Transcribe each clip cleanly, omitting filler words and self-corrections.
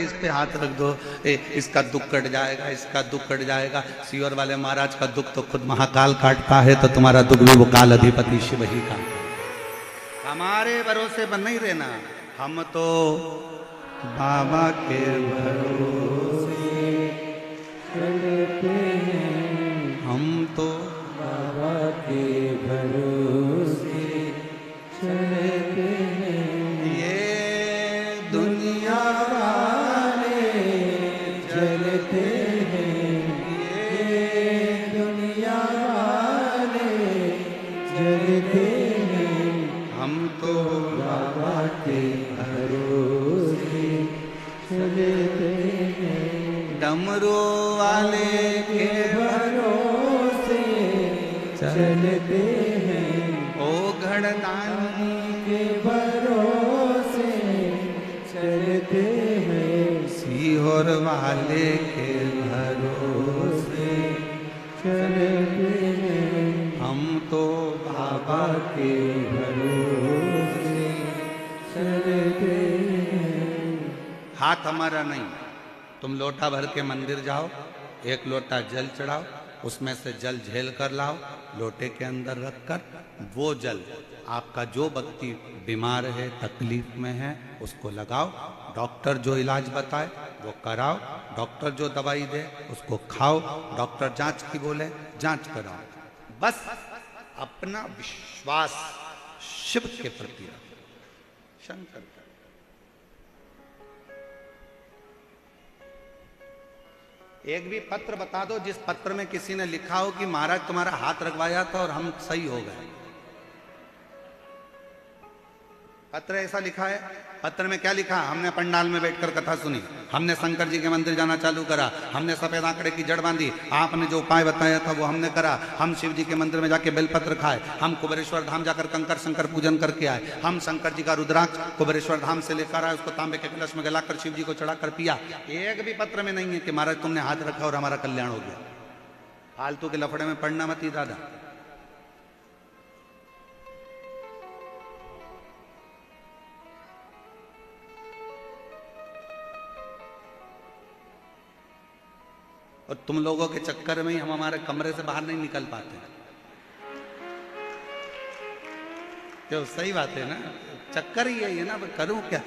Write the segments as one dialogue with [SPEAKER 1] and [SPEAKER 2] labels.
[SPEAKER 1] इस पे हाथ रख दो, इसका दुख कट जाएगा, इसका दुख कट जाएगा। सीवर वाले महाराज का दुख तो खुद महाकाल काटता है, तो तुम्हारा दुख भी वो काल अधिपति शिव ही का। हमारे भरोसे पर नहीं रहना, हम तो बाबा के भरोसे चलते हैं, हम तो बाबा के भरोसे चलते हैं। ये दुनिया वाले चलते हैं, ये दुनिया वाले चलते हैं, हम तो बाबा के भरोसे चलते हैं। डमरू वाले के भरोसे चलते हैं, ओ घड़दानी के भरोसे चलते हैं, सीहोर वाले के भरोसे चलते हैं, हम तो बाबा के भरोसे चलते हैं। हाथ हमारा नहीं, तुम लोटा भर के मंदिर जाओ, एक लोटा जल चढ़ाओ, उसमें से जल झेल कर लाओ, लोटे के अंदर रखकर वो जल आपका जो व्यक्ति बीमार है, तकलीफ में है, उसको लगाओ। डॉक्टर जो इलाज बताए वो कराओ, डॉक्टर जो दवाई दे उसको खाओ, डॉक्टर जांच की बोले जांच कराओ। बस अपना विश्वास शिव के प्रति रखो, शंकर का। एक भी पत्र बता दो जिस पत्र में किसी ने लिखा हो कि महाराज तुम्हारा हाथ रखवाया था और हम सही हो गए। पत्र ऐसा लिखा है? पत्र में क्या लिखा? हमने पंडाल में बैठकर कथा सुनी, हमने शंकर जी के मंदिर जाना चालू करा, हमने सफेद आंकड़े की जड़ बांधी, आपने जो उपाय बताया था वो हमने करा, हम शिव जी के मंदिर में जाके बेलपत्र खाए, हम कुबेरेश्वर धाम जाकर कंकर शंकर पूजन करके आए, हम शंकर जी का रुद्राक्ष कुबेरेश्वर धाम से लेकर आए, उसको तांबे के कलश में गलाकर शिव जी को चढ़ाकर पिया। एक भी पत्र में नहीं है कि महाराज तुमने हाथ रखा और हमारा कल्याण हो गया। फालतू के लफड़े में पढ़ना मत ही दादा। और तुम लोगों के चक्कर में ही हम हमारे कमरे से बाहर नहीं निकल पाते। क्यों? सही बात है ना, चक्कर ही यही है ना। करूं क्या?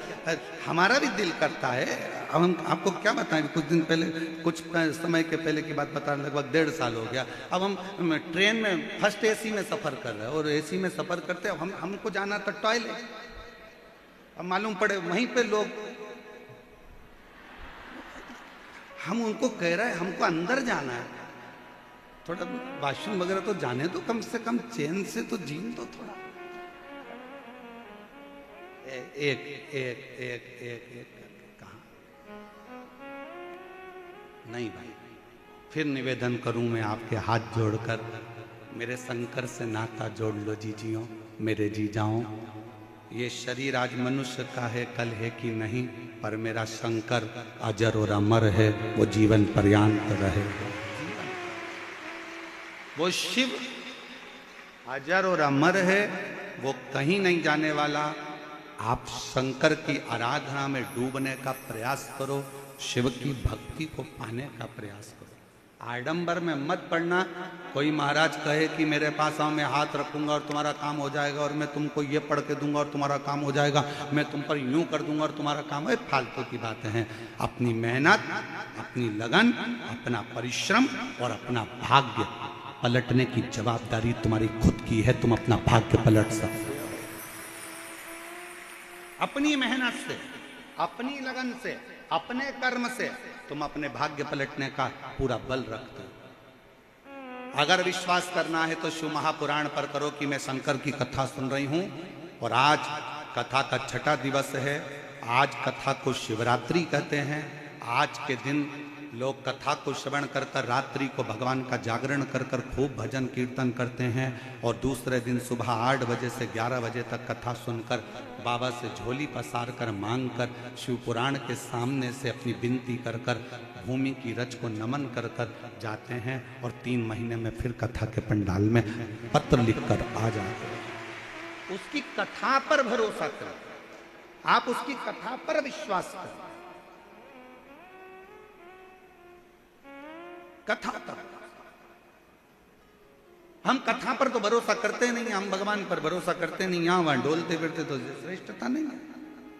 [SPEAKER 1] हमारा भी दिल करता है। अब हम आपको क्या बताएं, कुछ दिन पहले, कुछ समय के पहले की बात बता, लगभग 1.5 साल हो गया। अब हम ट्रेन में फर्स्ट एसी में सफर कर रहे हैं और एसी में सफर करते हमको जाना था टॉयलेट। अब मालूम पड़े वहीं पे लोग, हम उनको कह रहे हैं हमको अंदर जाना है, थोड़ा वॉशरूम वगैरह तो जाने दो, कम से कम चैन से तो जीन दो थोड़ा। एक एक एक एक एक कहा नहीं भाई। फिर निवेदन करूं मैं आपके हाथ जोड़कर, मेरे शंकर से नाता जोड़ लो जीजियों, मेरे जी जाओ। ये शरीर आज मनुष्य का है, कल है कि नहीं, पर मेरा शंकर अजर और अमर है, वो जीवन पर्यंत रहे। वो शिव अजर और अमर है, वो कहीं नहीं जाने वाला। आप शंकर की आराधना में डूबने का प्रयास करो, शिव की भक्ति को पाने का प्रयास करो। आडंबर में मत पड़ना। कोई महाराज कहे कि मेरे पास आओ, मैं हाथ रखूंगा और तुम्हारा काम हो जाएगा, और मैं तुमको ये पढ़ के दूंगा और तुम्हारा काम हो जाएगा, मैं तुम पर यूं कर दूंगा और तुम्हारा काम है। फालतू की बातें हैं। अपनी मेहनत, अपनी लगन, अपना परिश्रम और अपना भाग्य पलटने की जवाबदारी तुम्हारी खुद की है। तुम अपना भाग्य पलट सकते हो अपनी मेहनत से, अपनी लगन से, अपने कर्म से। तुम अपने भाग्य पलटने का पूरा बल रखते हो। अगर विश्वास करना है तो शिव महापुराण पर करो कि मैं शंकर की कथा सुन रही हूं, और आज कथा का 6ठा दिवस है। आज कथा को शिवरात्रि कहते हैं। आज के दिन लोग कथा को श्रवण कर कर रात्रि को भगवान का जागरण कर कर खूब भजन कीर्तन करते हैं, और दूसरे दिन सुबह 8 बजे से 11 बजे तक कथा सुनकर बाबा से झोली पसार कर मांग कर शिव पुराण के सामने से अपनी विनती कर कर भूमि की रज को नमन कर कर जाते हैं, और 3 महीने में फिर कथा के पंडाल में पत्र लिख कर आ जाते हैं। उसकी कथा पर भरोसा करें, आप उसकी कथा पर विश्वास करें। कथा तक। हम कथा पर तो भरोसा करते नहीं, हम भगवान पर भरोसा करते नहीं, यहां वहां डोलते फिरते तो श्रेष्ठता नहीं है।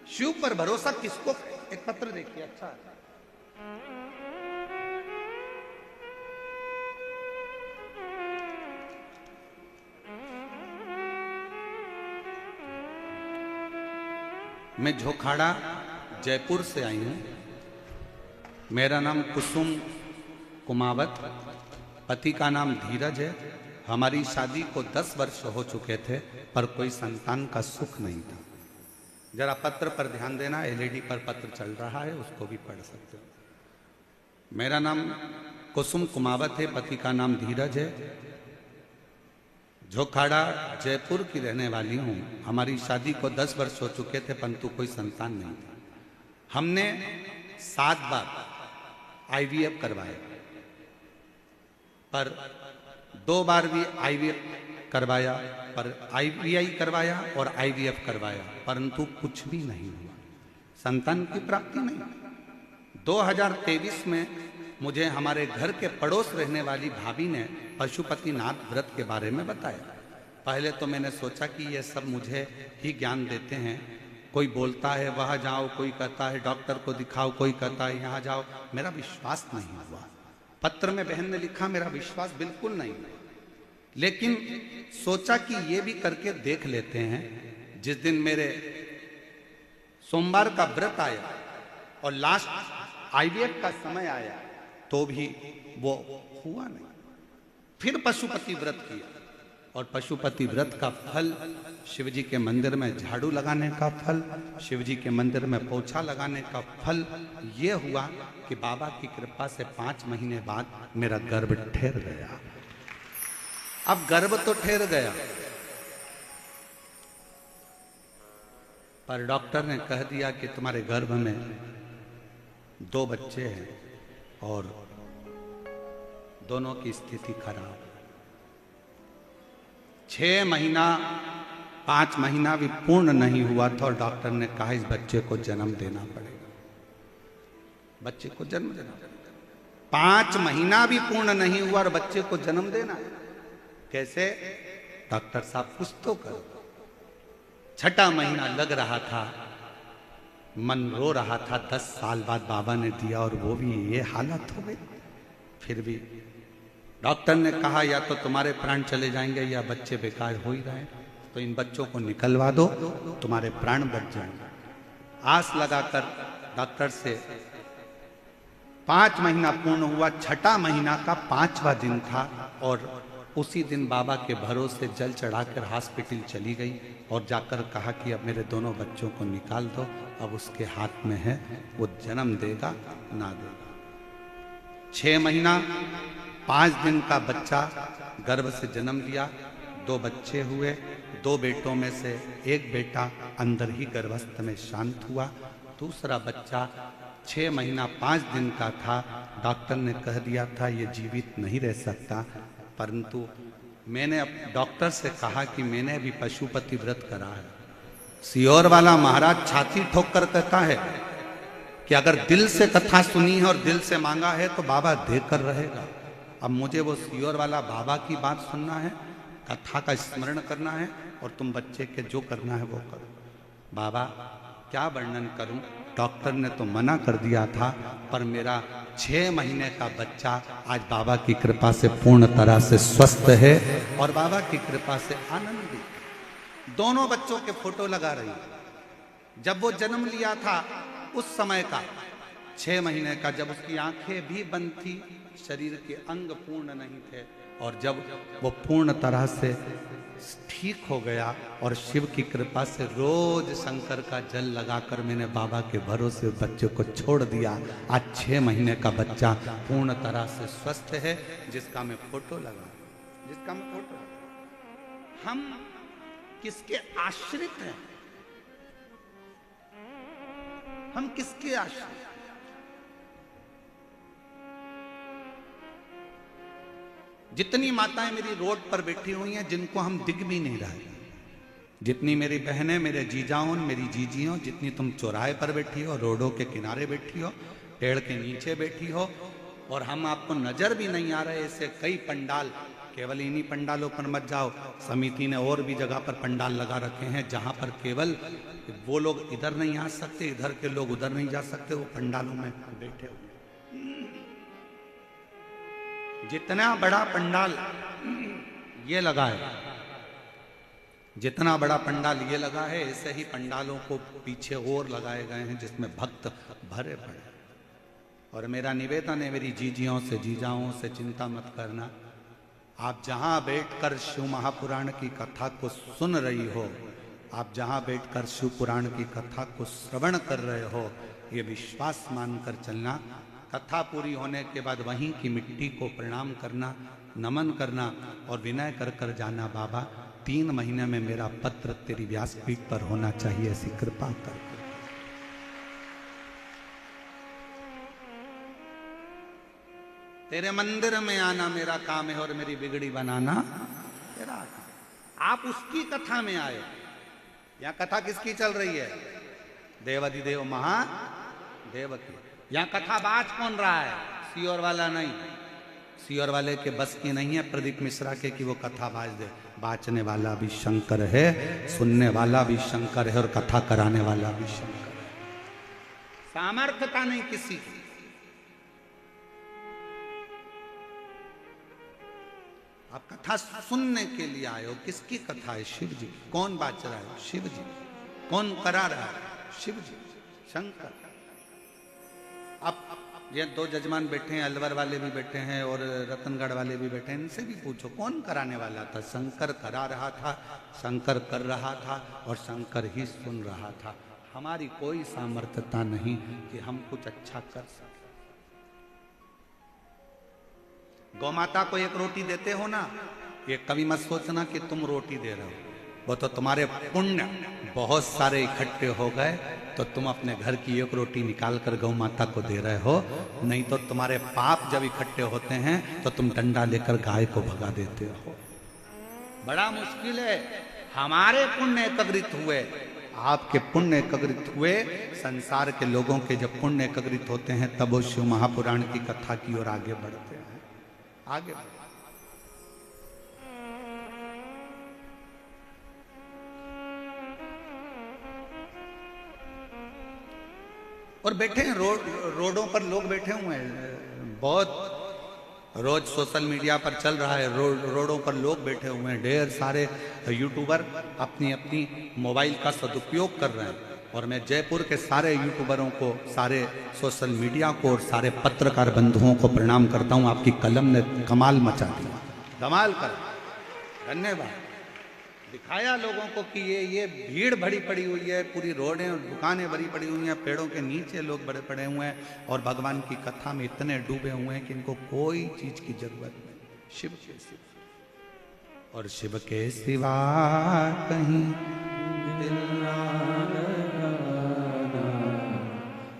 [SPEAKER 1] शिव पर भरोसा किसको? एक पत्र देखिए, अच्छा है। मैं झोखाड़ा जयपुर से आई हूं। मेरा नाम कुसुम कुमावत, पति का नाम धीरज है। हमारी शादी को 10 वर्ष हो चुके थे, पर कोई संतान का सुख नहीं था। जरा पत्र पर ध्यान देना, एलईडी पर पत्र चल रहा है, उसको भी पढ़ सकते हो। मेरा नाम कुसुम कुमावत है, पति का नाम धीरज है। झोखाड़ा जयपुर की रहने वाली हूँ। हमारी शादी को 10 वर्ष हो चुके थे, परंतु कोई संतान नहीं था। हमने 7 बार आईवीएफ करवाया, पर 2 बार भी आईवीएफ करवाया, पर आईवीआई करवाया और आईवीएफ करवाया, परंतु कुछ भी नहीं हुआ, संतान की प्राप्ति नहीं। 2023 में मुझे हमारे घर के पड़ोस रहने वाली भाभी ने पशुपतिनाथ व्रत के बारे में बताया। पहले तो मैंने सोचा कि ये सब मुझे ही ज्ञान देते हैं, कोई बोलता है वहां जाओ, कोई कहता है डॉक्टर को दिखाओ, कोई कहता है यहाँ जाओ। मेरा विश्वास नहीं हुआ। पत्र में बहन ने लिखा, मेरा विश्वास बिल्कुल नहीं। लेकिन सोचा कि ये भी करके देख लेते हैं। जिस दिन मेरे सोमवार का व्रत आया और लास्ट आईवीएफ का समय आया, तो भी वो हुआ नहीं। फिर पशुपति व्रत किया, और पशुपति व्रत का फल, शिवजी के मंदिर में झाड़ू लगाने का फल, शिवजी के मंदिर में पोछा लगाने का फल ये हुआ कि बाबा की कृपा से 5 महीने बाद मेरा गर्भ ठहर गया। अब गर्भ तो ठहर गया, पर डॉक्टर ने कह दिया कि तुम्हारे गर्भ में 2 बच्चे हैं और दोनों की स्थिति खराब। 6 महीना 5 महीना भी पूर्ण नहीं हुआ था और डॉक्टर ने कहा इस बच्चे को जन्म देना पड़ेगा, बच्चे को जन्म देना पड़ेगा। 5 महीना भी पूर्ण नहीं हुआ और बच्चे को जन्म देना है। कैसे? डॉक्टर साहब कुछ तो करो। 6ठा महीना लग रहा था, मन रो रहा था। 10 साल बाद बाबा ने दिया और वो भी ये हालत हो गई। फिर भी डॉक्टर ने कहा या तो तुम्हारे प्राण चले जाएंगे या बच्चे बेकार हो ही रहे, तो इन बच्चों को निकलवा दो, तुम्हारे प्राण बच जाएंगे। आस लगाकर डॉक्टर से 5 महीना पूर्ण हुआ। 6ठा महीना का 5वां दिन था और उसी दिन बाबा के भरोसे जल चढ़ाकर हॉस्पिटल चली गई और जाकर कहा कि अब मेरे दोनों बच्चों को निकाल दो, अब उसके हाथ में है, वो जन्म देगा ना देगा। 6 महीना 5 दिन का बच्चा गर्भ से जन्म लिया। 2 बच्चे हुए। 2 बेटों में से एक बेटा अंदर ही गर्भस्थ में शांत हुआ। दूसरा बच्चा 6 महीना 5 दिन का था। डॉक्टर ने कह दिया था ये जीवित नहीं रह सकता, परंतु मैंने अब डॉक्टर से कहा कि मैंने भी पशुपति व्रत करा है। सियोर वाला महाराज छाती ठोक कर कहता है कि अगर दिल से कथा सुनी है और दिल से मांगा है तो बाबा देकर रहेगा। अब मुझे वो सियोर वाला बाबा की बात सुनना है, कथा का स्मरण करना है और तुम बच्चे के जो करना है वो करो। बाबा क्या वर्णन करूं, डॉक्टर ने तो मना कर दिया था, पर मेरा 6 महीने का बच्चा आज बाबा की कृपा से पूर्ण तरह से स्वस्थ है और बाबा की कृपा से आनंदित। दोनों बच्चों के फोटो लगा रही। जब वो जन्म लिया था उस समय का 6 महीने का, जब उसकी आंखें भी बंद थी, शरीर के अंग पूर्ण नहीं थे, और जब वो पूर्ण तरह से ठीक हो गया और शिव की कृपा से रोज शंकर का जल लगाकर मैंने बाबा के भरोसे बच्चे को छोड़ दिया। आज 6 महीने का बच्चा पूर्ण तरह से स्वस्थ है, जिसका मैं फोटो लगा, हम किसके आश्रित हैं? हम किसके आश्रित? जितनी माताएं मेरी रोड पर बैठी हुई हैं जिनको हम दिख भी नहीं रहे, जितनी मेरी बहनें, मेरे जीजाओं, मेरी जीजियों, जितनी तुम चौराहे पर बैठी हो, रोडों के किनारे बैठी हो, पेड़ के नीचे बैठी हो, और हम आपको नजर भी नहीं आ रहे ऐसे कई पंडाल, केवल इन्हीं पंडालों पर मत जाओ, समिति ने और भी जगह पर पंडाल लगा रखे हैं जहां पर केवल वो लोग इधर नहीं आ सकते, इधर के लोग उधर नहीं जा सकते, वो पंडालों में बैठे हुए। जितना बड़ा पंडाल ये लगा है, जितना बड़ा पंडाल ये लगा है, ऐसे ही पंडालों को पीछे और लगाए गए हैं जिसमें भक्त भरे पड़े। और मेरा निवेदन है मेरी जीजियों से, जीजाओं से, चिंता मत करना, आप जहां बैठकर शिव महापुराण की कथा को सुन रही हो, आप जहां बैठकर शिव पुराण की कथा को श्रवण कर रहे हो, ये विश्वास मानकर चलना, कथा पूरी होने के बाद वहीं की मिट्टी को प्रणाम करना, नमन करना और विनय कर कर जाना, बाबा 3 महीने में मेरा पत्र तेरी व्यासपीठ पर होना चाहिए, ऐसी कृपा कर। तेरे मंदिर में आना मेरा काम है और मेरी बिगड़ी बनाना तेरा काम। आप उसकी कथा में आए। यहां कथा किसकी चल रही है? देवाधिदेव महादेव की। यहां कथा बाज कौन रहा है? सियोर वाला नहीं, सियोर वाले के बस की नहीं है प्रदीप मिश्रा के कि वो कथा बाज दे। बाचने वाला भी शंकर है, सुनने वाला भी शंकर है और कथा कराने वाला भी शंकर है। सामर्थ्यता नहीं किसी की। आप कथा सुनने के लिए आए हो। किसकी कथा है? शिव जी। कौन बाच रहा है? शिव जी। कौन करा रहा है? शिव जी, शंकर। अब ये 2 जजमान बैठे हैं, अलवर वाले भी बैठे हैं और रतनगढ़ वाले भी बैठे हैं, इनसे भी पूछो कौन कराने वाला था? शंकर करा रहा था, शंकर कर रहा था और शंकर ही सुन रहा था। हमारी कोई सामर्थ्यता नहीं कि हम कुछ अच्छा कर सकें। गौ माता को 1 रोटी देते हो ना, ये कभी मत सोचना कि तुम रोटी दे रहे हो, वो तो तुम्हारे पुण्य बहुत सारे इकट्ठे हो गए तो तुम अपने घर की 1 रोटी निकाल कर गौ माता को दे रहे हो। नहीं तो तुम्हारे पाप जब इकट्ठे होते हैं तो तुम डंडा लेकर गाय को भगा देते हो। बड़ा मुश्किल है। हमारे पुण्य एकत्रित हुए, आपके पुण्य एकत्रित हुए, संसार के लोगों के जब पुण्य एकत्रित होते हैं तब वो शिव महापुराण की कथा की ओर आगे बढ़ते हैं, आगे बढ़ते। और बैठे हैं रोडों पर लोग बैठे हुए हैं, बहुत रोज सोशल मीडिया पर चल रहा है, रोडों पर लोग बैठे हुए हैं, ढेर सारे यूट्यूबर अपनी अपनी मोबाइल का सदुपयोग कर रहे हैं। और मैं जयपुर के सारे यूट्यूबरों को, सारे सोशल मीडिया को और सारे पत्रकार बंधुओं को प्रणाम करता हूं। आपकी कलम ने कमाल मचा दिया, कमाल कर, धन्यवाद। दिखाया लोगों को कि ये भीड़ भरी पड़ी हुई है, पूरी रोडें और दुकानें भरी पड़ी हुई हैं, पेड़ों के नीचे लोग बड़े पड़े हुए हैं और भगवान की कथा में इतने डूबे हुए हैं कि इनको कोई चीज की जरूरत नहीं। शिव के सिवा, और शिव के सिवा कहीं दिल ना लगाना,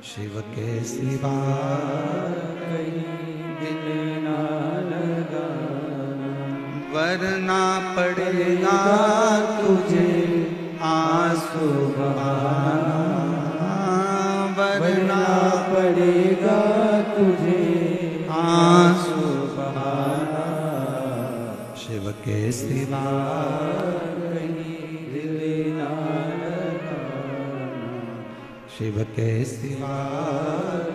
[SPEAKER 1] शिव के सिवा कहीं दिल ना लगाना, वरना पड़ेगा तुझे आंसू बहाना, वरना पड़ेगा तुझे आंसू बहाना, शिव के सिवा कहीं दिल ना लगाना, शिव के सिवा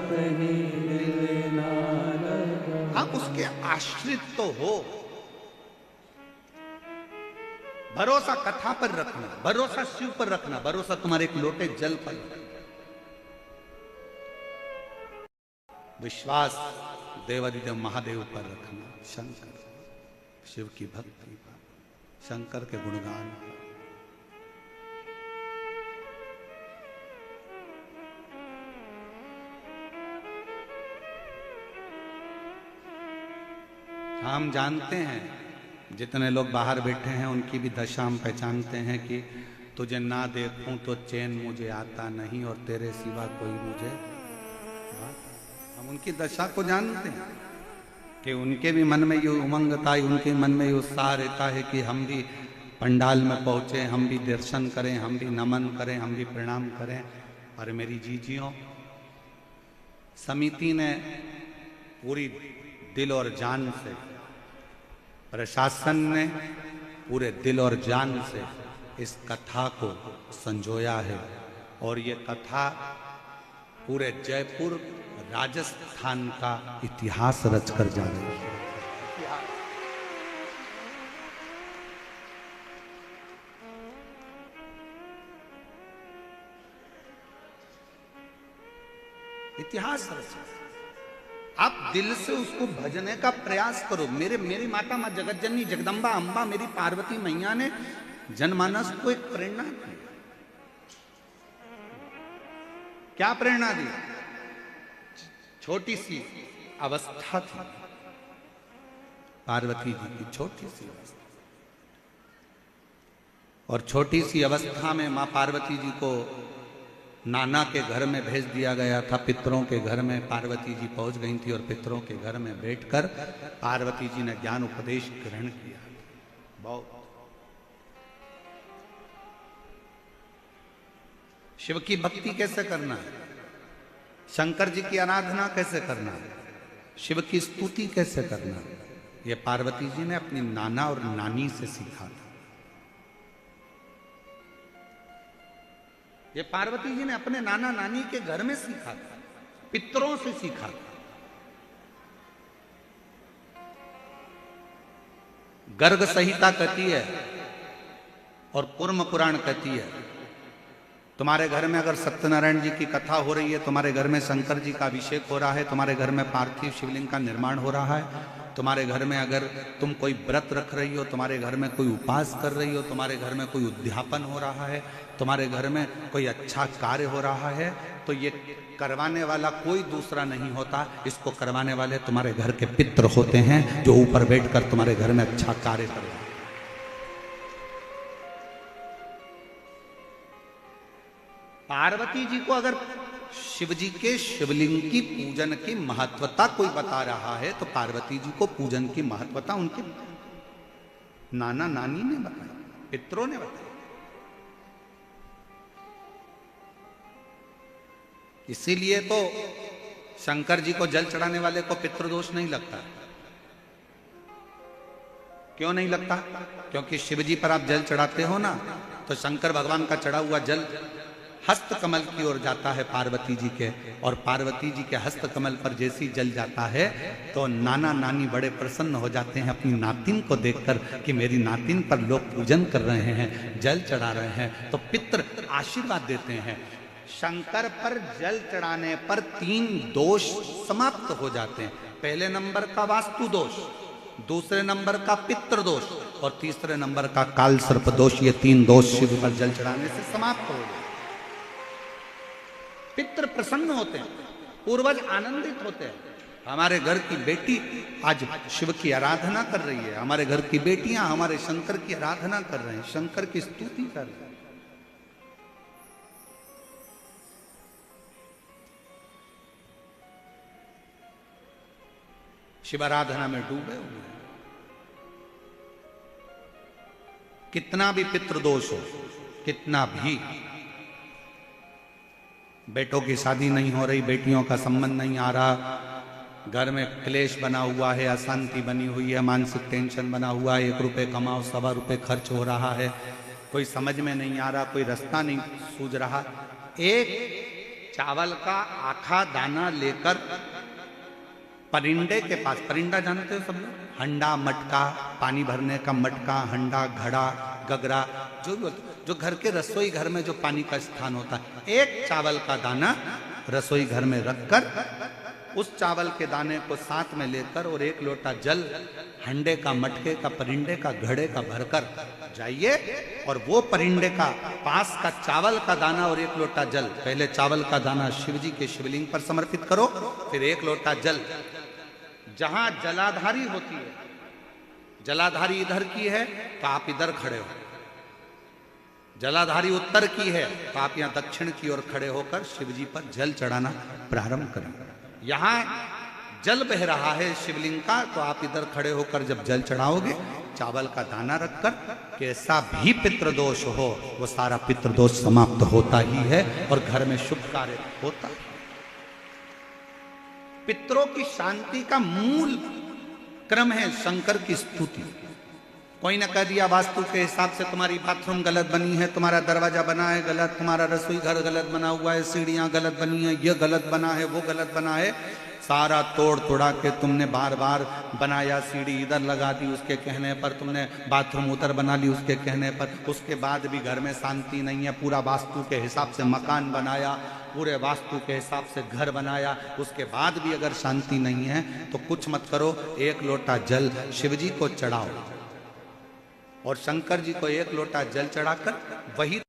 [SPEAKER 1] कहीं दिल ना लगाना। आप उसके आश्रित तो हो। भरोसा कथा पर रखना, भरोसा शिव पर रखना, भरोसा तुम्हारे एक लोटे जल पर, विश्वास देवाधिदेव महादेव पर रखना, शंकर, शिव की भक्ति पर, शंकर के गुणगान पर। हम जानते हैं, जितने लोग बाहर बैठे हैं उनकी भी दशा हम पहचानते हैं कि तुझे ना देखूं तो चैन मुझे आता नहीं और तेरे सिवा कोई मुझे, हम उनकी दशा को जानते हैं कि उनके भी मन में ये उमंग था, उनके मन में ये उत्साह रहता है कि हम भी पंडाल में पहुंचे, हम भी दर्शन करें, हम भी नमन करें, हम भी प्रणाम करें। और मेरी जीजियों, समिति ने पूरी दिल और जान से, प्रशासन ने पूरे दिल और जान से इस कथा को संजोया है और ये कथा पूरे जयपुर राजस्थान का इतिहास रचकर जा रही है। इतिहास रचा। आप दिल से उसको भजने का प्रयास करो। मेरी माता मां जगतजननी जगदम्बा अंबा मेरी पार्वती मैया ने जनमानस को एक प्रेरणा दी। क्या प्रेरणा दी? छोटी सी अवस्था थी पार्वती जी की, छोटी सी अवस्था, और छोटी सी अवस्था में मां पार्वती जी को नाना के घर में भेज दिया गया था। पितरों के घर में पार्वती जी पहुंच गई थी और पितरों के घर में बैठकर पार्वती जी ने ज्ञान उपदेश ग्रहण किया। बहुत शिव की भक्ति कैसे करना है, शंकर जी की आराधना कैसे करना है, शिव की स्तुति कैसे करना है, ये पार्वती जी ने अपनी नाना और नानी से सीखा था। ये पार्वती जी ने अपने नाना नानी के घर में सीखा था, पितरों से सीखा था। गर्ग संहिता कहती है और कूर्म पुराण कहती है, तुम्हारे घर में अगर सत्यनारायण जी की कथा हो रही है, तुम्हारे घर में शंकर जी का अभिषेक हो रहा है, तुम्हारे घर में पार्थिव शिवलिंग का निर्माण हो रहा है, तुम्हारे घर में अगर तुम कोई व्रत रख रही हो, तुम्हारे घर में कोई उपास कर रही हो, तुम्हारे घर में कोई उद्यापन हो रहा है, तुम्हारे घर में कोई अच्छा कार्य हो रहा है, तो ये करवाने वाला कोई दूसरा नहीं होता, इसको करवाने वाले तुम्हारे घर के पितृ होते हैं जो ऊपर बैठकर तुम्हारे घर में अच्छा कार्य कर रहे हैं। पार्वती जी को अगर शिव जी के शिवलिंग की पूजन की महत्वता कोई बता रहा है तो पार्वती जी को पूजन की महत्वता उनके नाना नानी ने बताई, पितरों ने बताई। इसीलिए तो शंकर जी को जल चढ़ाने वाले को पितृदोष नहीं लगता। क्यों नहीं लगता? क्योंकि शिव जी पर आप जल चढ़ाते हो ना, तो शंकर भगवान का चढ़ा हुआ जल हस्त कमल की ओर जाता है पार्वती जी के, और पार्वती जी के हस्त कमल पर जैसी जल जाता है तो नाना नानी बड़े प्रसन्न हो जाते हैं अपनी नातिन को देखकर कि मेरी नातिन पर लोग पूजन कर रहे हैं, जल चढ़ा रहे हैं, तो पितृ आशीर्वाद देते हैं। शंकर पर जल चढ़ाने पर 3 दोष समाप्त हो जाते हैं। पहले नंबर का वास्तु दोष, दूसरे नंबर का पितृ दोष और तीसरे नंबर का काल सर्प दोष। ये 3 दोष शिव पर जल चढ़ाने से समाप्त हो जाते। पितृ प्रसन्न होते हैं, पूर्वज आनंदित होते हैं। हमारे घर की बेटी आज शिव की आराधना कर रही है, हमारे घर की बेटियां हमारे शंकर की आराधना कर रहे हैं, शंकर की स्तुति कर रहे हैं। शिव आराधना में डूबे हुए हैं। कितना भी पितृदोष हो, कितना भी, बेटों की शादी नहीं हो रही, बेटियों का संबंध नहीं आ रहा, घर में क्लेश बना हुआ है, अशांति बनी हुई है, मानसिक टेंशन बना हुआ है, 1 रुपए कमाओ 1.25 रुपए खर्च हो रहा है, कोई समझ में नहीं आ रहा, कोई रास्ता नहीं सूझ रहा, एक चावल का आखा दाना लेकर परिंदे के पास, परिंदा जानते हो सब लोग, हंडा मटका, पानी भरने का मटका, हंडा घड़ा गगरा, जो घर के रसोई घर में जो पानी का स्थान होता है, एक चावल का दाना रसोई घर में रखकर उस चावल के दाने को साथ में लेकर और 1 लोटा जल हंडे का, मटके का, परिंदे का, घड़े का भरकर जाइए और वो परिंदे का पास का चावल का दाना और 1 लोटा जल, पहले चावल का दाना शिव जी के शिवलिंग पर समर्पित करो, फिर 1 लोटा जल, जहां जलाधारी होती है, जलाधारी इधर की है तो आप इधर खड़े हो, जलाधारी उत्तर की है तो आप यहां दक्षिण की ओर खड़े होकर शिव जी पर जल चढ़ाना प्रारंभ करें। यहां जल बह रहा है शिवलिंग का, तो आप इधर खड़े होकर जब जल चढ़ाओगे, चावल का दाना रखकर, कैसा भी पितृदोष हो वो सारा पितृदोष समाप्त होता ही है और घर में शुभ कार्य होता है। पितरों की शांति का मूल क्रम है शंकर की स्तुति। कोई ने कह दिया वास्तु के हिसाब से तुम्हारी बाथरूम गलत बनी है, तुम्हारा दरवाजा बना है गलत, तुम्हारा रसोई घर गलत बना हुआ है, सीढ़ियां गलत बनी है, ये गलत बना है, वो गलत बना है, सारा तोड़ तोड़ा के तुमने बार बार बनाया, सीढ़ी इधर लगा दी उसके कहने पर, तुमने बाथरूम उधर बना ली उसके कहने पर, उसके बाद भी घर में शांति नहीं है, पूरा वास्तु के हिसाब से मकान बनाया, पूरे वास्तु के हिसाब से घर बनाया, उसके बाद भी अगर शांति नहीं है तो कुछ मत करो, एक लोटा जल शिव जी को चढ़ाओ और शंकर जी को एक लोटा जल चढ़ाकर वही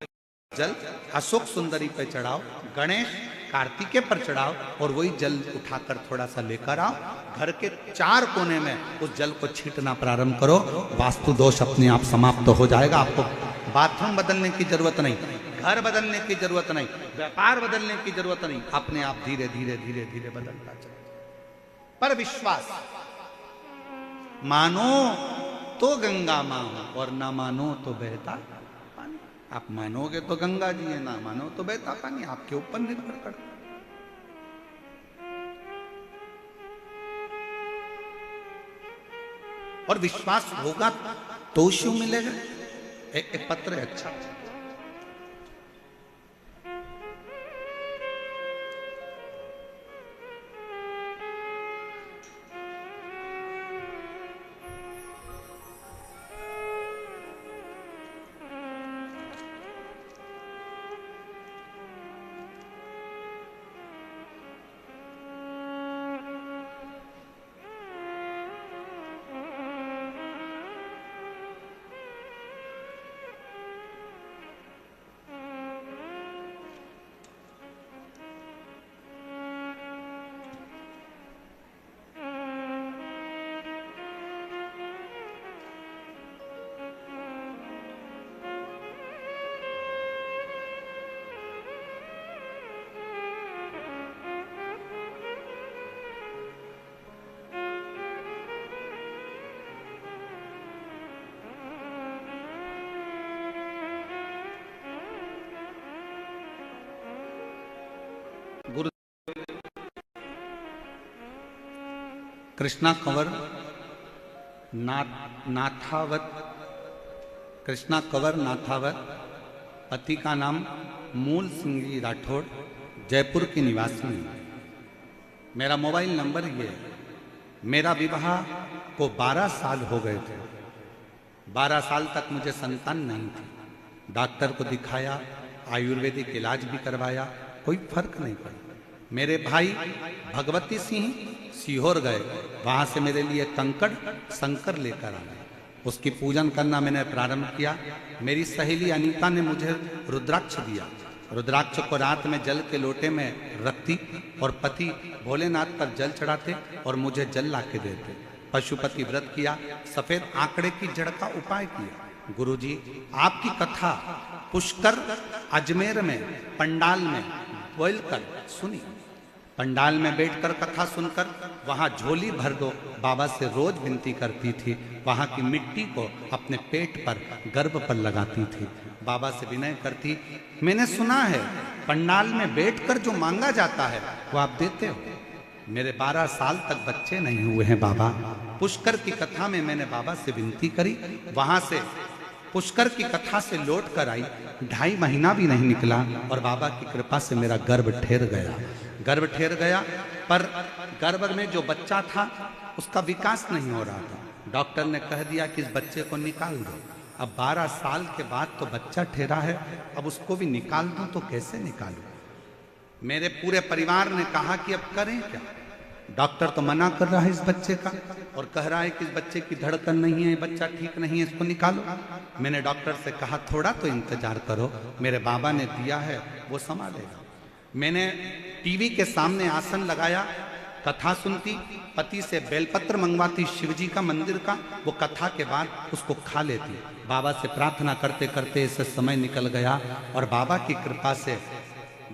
[SPEAKER 1] जल अशोक सुंदरी पे चढ़ाओ, गणेश कार्तिकेय पर चढ़ाओ और वही जल उठाकर थोड़ा सा लेकर आओ, घर के 4 कोने में उस जल को छींटना प्रारंभ करो, वास्तु दोष अपने आप समाप्त हो जाएगा। आपको बाथरूम बदलने की जरूरत नहीं, घर बदलने की जरूरत नहीं, व्यापार बदलने की जरूरत नहीं, अपने आप धीरे धीरे धीरे धीरे बदलता चले। पर विश्वास, मानो तो गंगा मां और ना मानो तो बहता पानी। आप मानोगे तो गंगा जी है, ना मानो तो बहता पानी, आपके ऊपर निर्भर करता। और विश्वास होगा तो शिव मिलेगा। एक पत्र है अच्छा, गुरु कृष्णा कंवर नाथावत, कृष्णा कंवर नाथावत, पति का नाम मूल सिंह जी राठौड़, जयपुर की निवासी है। मेरा मोबाइल नंबर ये है। मेरा विवाह को 12 साल हो गए थे, 12 साल तक मुझे संतान नहीं थी। डॉक्टर को दिखाया, आयुर्वेदिक इलाज भी करवाया, कोई फर्क नहीं पड़ा। मेरे भाई भगवती सिंह सीहोर गए, वहां से मेरे लिए कंकड़ शंकर लेकर आए, उसकी पूजन करना मैंने प्रारंभ किया। मेरी सहेली अनीता ने मुझे रुद्राक्ष दिया, रुद्राक्ष को रात में जल के लोटे में रखती और पति भोलेनाथ पर जल चढ़ाते और मुझे जल ला के देते। पशुपति व्रत किया, सफेद आंकड़े की जड़ का उपाय किया। गुरुजी आपकी कथा पुष्कर अजमेर में पंडाल में बोल कर सुनी, पंडाल में बैठकर कथा सुनकर वहां झोली भर दो बाबा से रोज विनती करती थी, वहां की मिट्टी को अपने पेट पर गर्भ पर लगाती थी, बाबा से विनय करती। मैंने सुना है पंडाल में बैठकर जो मांगा जाता है वो आप देते हो। मेरे 12 साल तक बच्चे नहीं हुए हैं बाबा। पुष्कर की कथा में मैंने बाबा से विनती करी, वहां से पुष्कर की कथा से लौट कर आई, 2.5 महीना भी नहीं निकला और बाबा की कृपा से मेरा गर्भ ठहर गया। गर्भ ठहर गया पर गर्भ में जो बच्चा था उसका विकास नहीं हो रहा था। डॉक्टर ने कह दिया कि इस बच्चे को निकाल दो। अब 12 साल के बाद तो बच्चा ठहरा है, अब उसको भी निकाल दूं तो कैसे निकालूं? मेरे पूरे परिवार ने कहा कि अब करें क्या? डॉक्टर तो मना कर रहा है इस बच्चे का और कह रहा है कि इस बच्चे की धड़कन नहीं है, बच्चा ठीक नहीं है, इसको निकालो। मैंने डॉक्टर से कहा थोड़ा तो इंतजार करो, मेरे बाबा ने दिया है वो संभालेगा। मैंने टीवी के सामने आसन लगाया, कथा सुनती, पति से बेलपत्र मंगवाती शिवजी का मंदिर का, वो कथा के बाद उसको खा लेती। बाबा से प्रार्थना करते करते इसे समय निकल गया और बाबा की कृपा से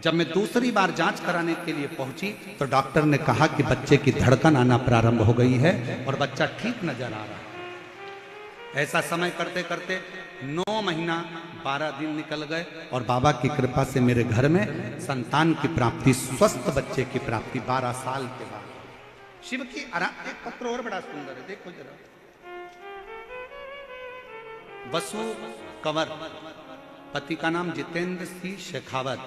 [SPEAKER 1] जब मैं दूसरी बार जांच कराने के लिए पहुंची तो डॉक्टर ने कहा कि बच्चे की धड़कन आना प्रारंभ हो गई है और बच्चा ठीक नजर आ रहा है। ऐसा समय करते करते 9 महीना 12 दिन निकल गए और बाबा की कृपा से मेरे घर में संतान की प्राप्ति, स्वस्थ बच्चे की प्राप्ति 12 साल के बाद। शिव की एक पत्र और बड़ा सुंदर है, देखो जरा। वसु कंवर, पति का नाम जितेंद्र सिंह शेखावत,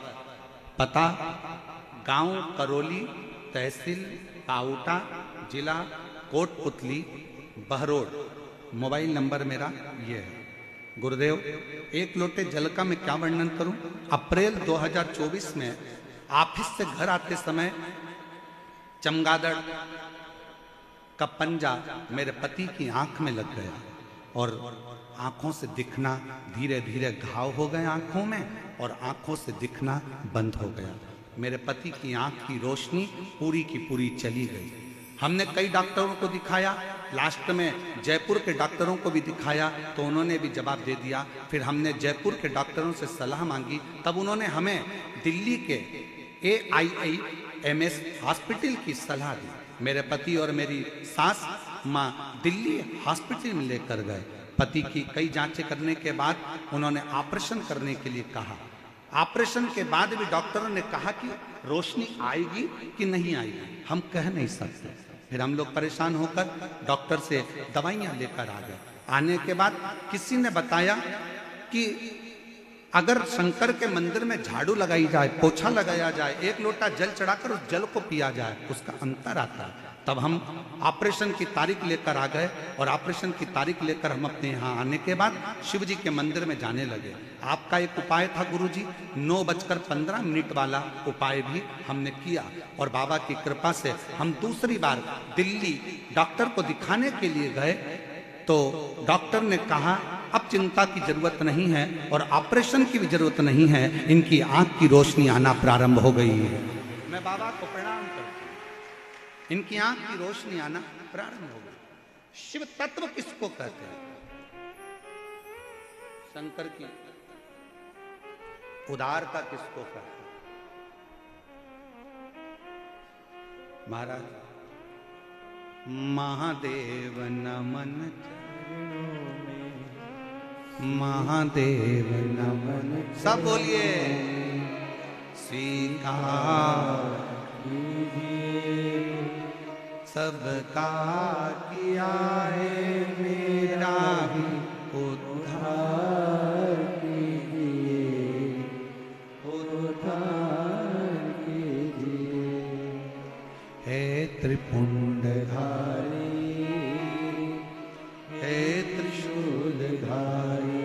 [SPEAKER 1] पता गांव करौली, तहसील पाउटा, जिला कोटपुतली, बहरोड, मोबाइल नंबर मेरा ये है। गुरुदेव, एक लोटे जल का मैं क्या वर्णन करूं। अप्रैल 2024 में ऑफिस से घर आते समय चमगादड़ का पंजा मेरे पति की आंख में लग गया और आंखों से दिखना, धीरे धीरे घाव हो गए आंखों में और आंखों से दिखना बंद हो गया। मेरे पति की आंख की रोशनी पूरी की पूरी चली गई। हमने कई डॉक्टरों को दिखाया, लास्ट में जयपुर के डॉक्टरों को भी दिखाया तो उन्होंने भी जवाब दे दिया। फिर हमने जयपुर के डॉक्टरों से सलाह मांगी, तब उन्होंने हमें दिल्ली के AIIMS हॉस्पिटल की सलाह दी। मेरे पति और मेरी सास माँ दिल्ली हॉस्पिटल में लेकर गए। पति की कई जांचें करने के बाद उन्होंने ऑपरेशन करने के लिए कहा। ऑपरेशन के बाद भी डॉक्टरों ने कहा कि रोशनी आएगी कि नहीं आएगी, हम कह नहीं सकते। फिर हम लोग परेशान होकर डॉक्टर से दवाइयां लेकर आ गए। आने के बाद किसी ने बताया कि अगर शंकर के मंदिर में झाड़ू लगाई जाए, पोछा लगाया जाए, एक लोटा जल चढ़ाकर उस जल को पिया जाए, उसका अंतर आता है। तब हम ऑपरेशन की तारीख लेकर आ गए और ऑपरेशन की तारीख लेकर हम अपने यहाँ आने के बाद शिव जी के मंदिर में जाने लगे। आपका एक उपाय था गुरुजी, 9:15 वाला उपाय भी हमने किया और बाबा की कृपा से हम दूसरी बार दिल्ली डॉक्टर को दिखाने के लिए गए तो डॉक्टर ने कहा अब चिंता की जरूरत नहीं है और ऑपरेशन की भी जरूरत नहीं है, इनकी आंख की रोशनी आना प्रारंभ हो गई है। मैं बाबा को प्रणाम करता हूं, इनकी आंख की रोशनी आना प्रारंभ हो गई। शिव तत्व किसको कहते हैं? शंकर की उदारता किसको कहते हैं? महाराज, महादेव नमन चरणों में, महादेव नमन, सब बोलिए स्वीकार कीजिए, सबका किया है मेरा भी उद्धार कीजिए, उद्धार कीजिए। हे त्रिपुंडधारी, हे त्रिशूलधारी,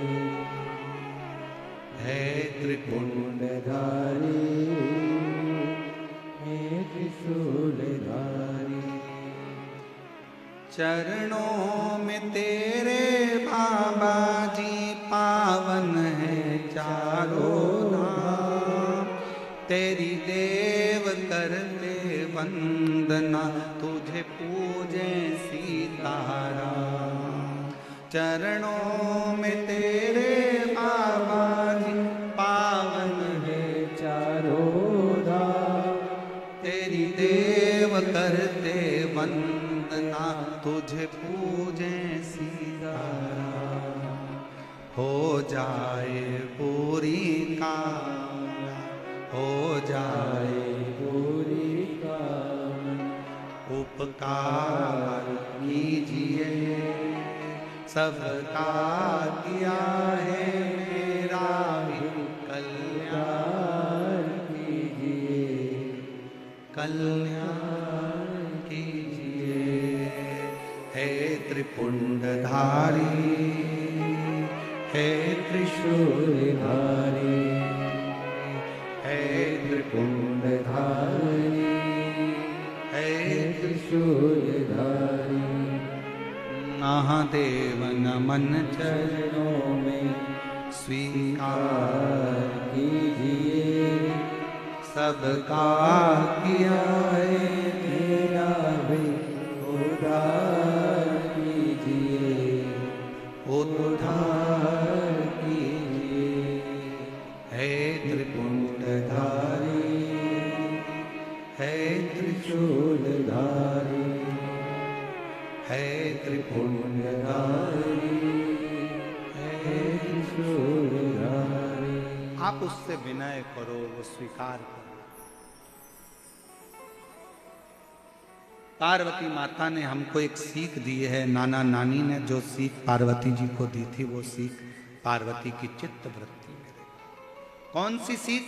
[SPEAKER 1] हे त्रिपुंडधारी, हे त्रिशूलधारी। चरणों में तेरे बाबा जी पावन है चारों धाम, तेरी देव करते वंदना, तुझे पूजे सीताराम। चरणों में तेरे बाबा जी पावन है चारों धाम, तेरी देव करते वंदना, तुझे पूजे सीताराम। हो जाए पूरी कामना, हो जाए पूरी कामना, उपकार कीजिए, सबका किया है मेरा भी कल्याण कीजिए, कल्याण कीजिए। हे त्रिपुंडधारी, हे त्रिशूलधारी, हे त्रिपुंडधारी, हे त्रिशूलधारी। महादेव नमन चरणों में स्वीकार कीजिए, सबका किया है मेरा भी उद्धार कीजिए, उद्धार कीजिए। हे त्रिपुंडधारी, हे त्रिशूलधारी, हे त्रिपुंडधारी, हे त्रिशूलधारी। आप उससे विनय करो, वो स्वीकार करो। पार्वती माता ने हमको एक सीख दी है। नाना नानी ने जो सीख पार्वती जी को दी थी वो सीख पार्वती की चित्त वृत्ति में। कौन सी सीख?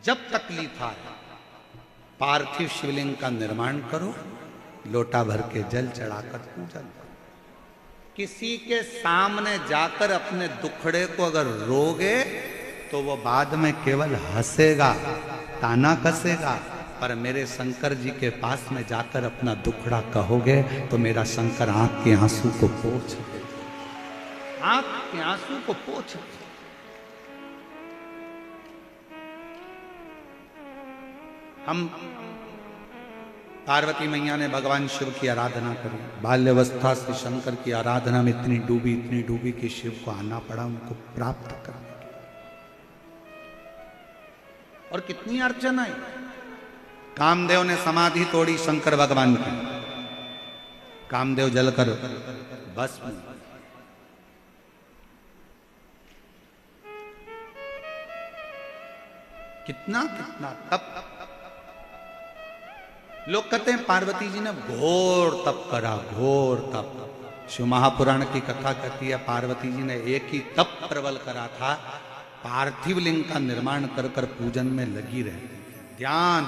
[SPEAKER 1] जब तकलीफ आए पार्थिव शिवलिंग का निर्माण करो, लोटा भर के जल चढ़ाकर पूजन करो। किसी के सामने जाकर अपने दुखड़े को अगर रोगे तो वो बाद में केवल हंसेगा, ताना कसेगा, पर मेरे शंकर जी के पास में जाकर अपना दुखड़ा कहोगे तो मेरा शंकर आंख के आंसू को पोंछ, आंख के आंसू को पोंछ। हम पार्वती मैया ने भगवान शिव की आराधना करी। बाल्यावस्था से शंकर की आराधना में इतनी डूबी कि शिव को आना पड़ा उनको प्राप्त करने के लिए। और कितनी अर्चना आई। कामदेव ने समाधि तोड़ी शंकर भगवान की, कामदेव जलकर भस्म। कितना कितना तप। लोग कहते हैं पार्वती जी ने घोर तप करा, घोर तप। शिव महापुराण की कथा कहती है पार्वती जी ने एक ही तप प्रबल करा था, पार्थिव लिंग का निर्माण कर कर पूजन में लगी रहती, ध्यान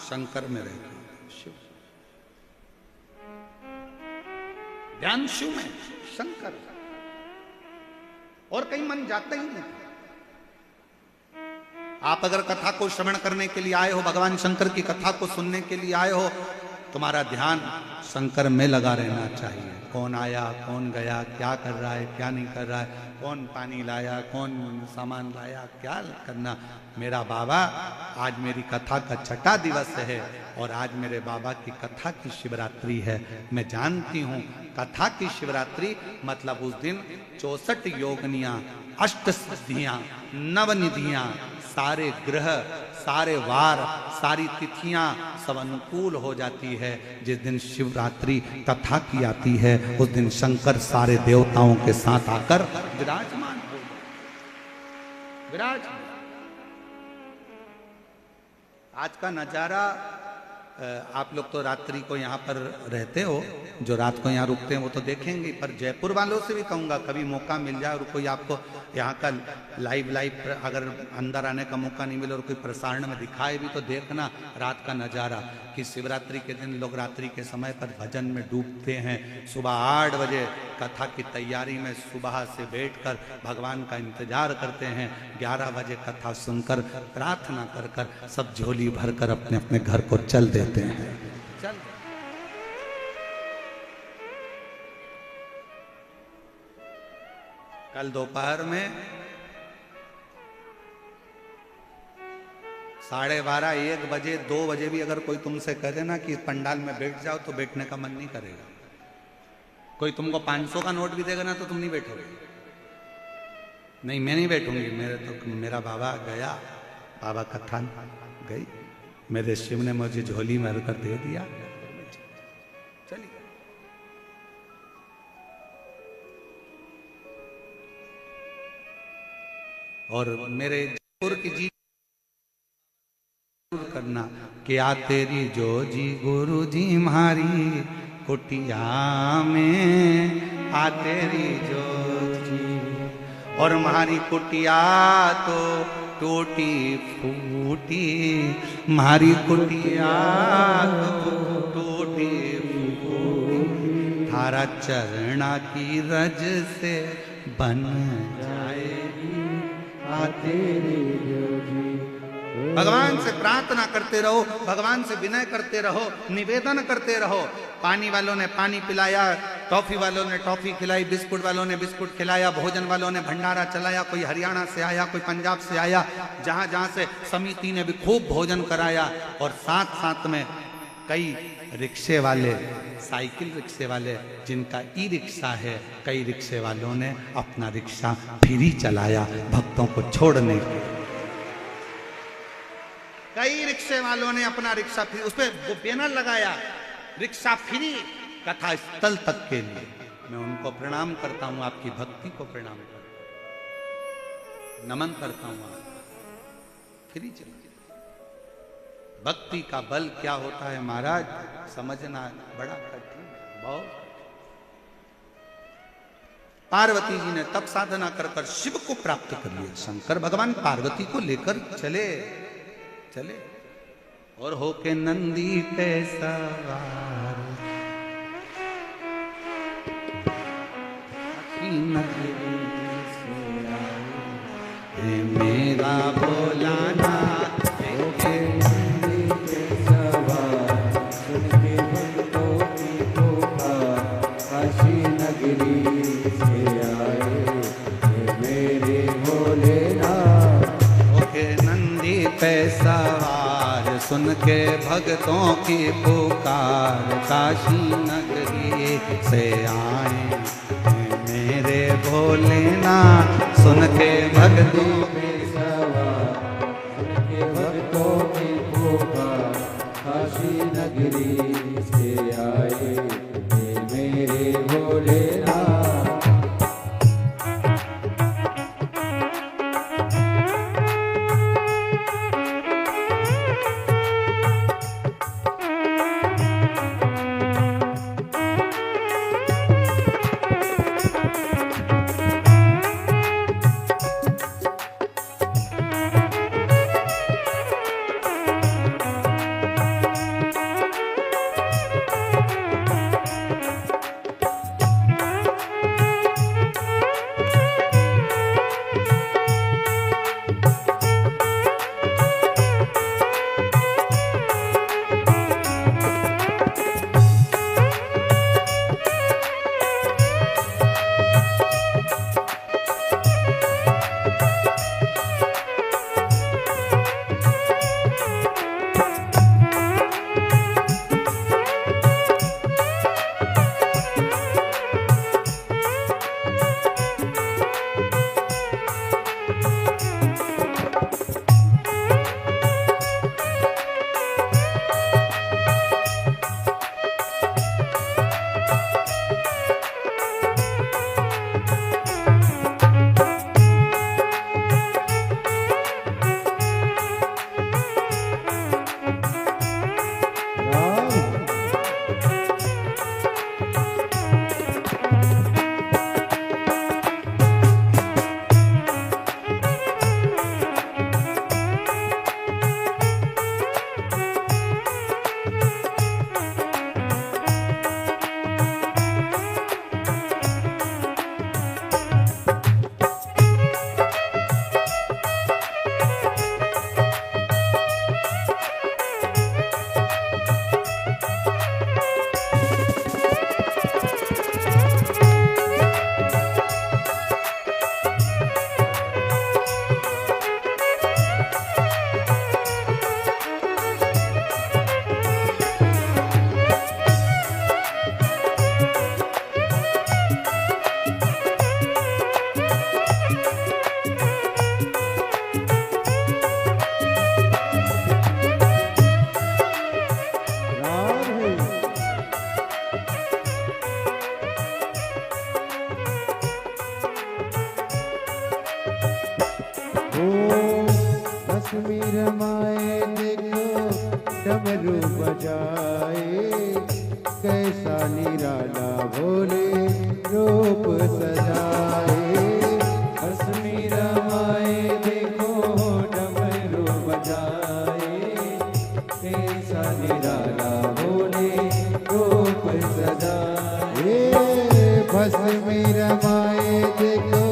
[SPEAKER 1] शंकर में रहती, शिव ध्यान शिव में, शंकर, और कहीं मन जाता ही नहीं। आप अगर कथा को श्रवण करने के लिए आए हो, भगवान शंकर की कथा को सुनने के लिए आए हो, तुम्हारा ध्यान शंकर में लगा रहना चाहिए। कौन आया, कौन गया, क्या कर रहा है, क्या नहीं कर रहा है, कौन पानी लाया, कौन सामान लाया, क्या करना। मेरा बाबा, आज मेरी कथा का छठा दिवस है और आज मेरे बाबा की कथा की शिवरात्रि है। मैं जानती हूँ कथा की शिवरात्रि मतलब उस दिन 64 योगनियां, अष्ट सिद्धियां, नवनिधियां, सारे ग्रह, सारे वार, सारी तिथियां सब अनुकूल हो जाती है। जिस दिन शिवरात्रि कथा की आती है उस दिन शंकर सारे देवताओं के साथ आकर विराजमान हो, विराजमान। आज का नजारा, आप लोग तो रात्रि को यहाँ पर रहते हो, जो रात को यहाँ रुकते हैं वो तो देखेंगे, पर जयपुर वालों से भी कहूँगा कभी मौका मिल जाए और कोई आपको यहाँ का लाइव अगर अंदर आने का मौका नहीं मिले और कोई प्रसारण में दिखाए भी तो देखना रात का नज़ारा, कि शिवरात्रि के दिन लोग रात्रि के समय पर भजन में डूबते हैं। सुबह 8 बजे कथा की तैयारी में सुबह से बैठकर भगवान का इंतजार करते हैं, 11 बजे कथा सुनकर प्रार्थना कर कर सब झोली भरकर अपने अपने घर को चल देते हैं। चल कल दोपहर में 12:30, 1 बजे, 2 बजे भी अगर कोई तुमसे कहे ना कि पंडाल में बैठ जाओ तो बैठने का मन नहीं करेगा। कोई तुमको 500 का नोट भी देगा ना तो तुम नहीं बैठोगे। नहीं, मैं नहीं बैठूंगी, मेरा बाबा गया, बाबा कथा गई, मेरे शिव ने मुझे झोली में कर दे दिया, चलिए। और मेरे जयपुर की जी करना, क्या तेरी जो जी गुरु जी मारी कुटिया में, आ तेरी जो जी, और हमारी कुटिया तो टूटी फूटी, मारी कुटिया तो टूटी फूटी, थारा चरणा की रज से बन जाएगी, आ तेरी जो जी। भगवान से प्रार्थना करते रहो, भगवान से विनय करते रहो, निवेदन करते रहो। पानी वालों ने पानी पिलाया, टॉफी वालों ने टॉफी खिलाई, बिस्कुट वालों ने बिस्कुट खिलाया, भोजन वालों ने भंडारा चलाया, कोई हरियाणा से आया, कोई पंजाब से आया, जहां जहां से समिति ने भी खूब भोजन कराया। और साथ साथ में कई रिक्शे वाले, साइकिल रिक्शे वाले जिनका ई रिक्शा है, कई रिक्शे वालों ने अपना रिक्शा फ्री चलाया भक्तों को छोड़ने के लिए। कई रिक्शे वालों ने अपना रिक्शा फ्री, उस पर बैनर लगाया, रिक्शा फ्री कथा स्थल तक के लिए। मैं उनको प्रणाम करता हूं, आपकी भक्ति को प्रणाम करता हूं, नमन करता हूं। आप फ्री चला, भक्ति का बल क्या होता है महाराज, समझना बड़ा कठिन बहुत। पार्वती जी ने तप साधना कर कर शिव को प्राप्त कर लिया। शंकर भगवान पार्वती को लेकर चले चले और होके नंदी पे सवार मेरा भोलाना होके नंदी पे सवार, सुन के भक्तों की पुकार, काशी नगरी से आए मेरे भोलेनाथ। होके नंदी पे सवार, सुन के भक्तों की पुकार, काशी नगरी से आए मेरे भोलेनाथ। सुन के भक्तों पे सवार, सुन के भक्तों की पुकार, काशी नगरी से आए मेरे भोलेनाथ।
[SPEAKER 2] कश्मीर माए देखो डमरू बजाए, कैसा निराला भोले रूप सजाए। कश्मीर माए देखो डमरू बजाए, कैसा निराला भोले रूप सजाए। कश्मीर माए देखो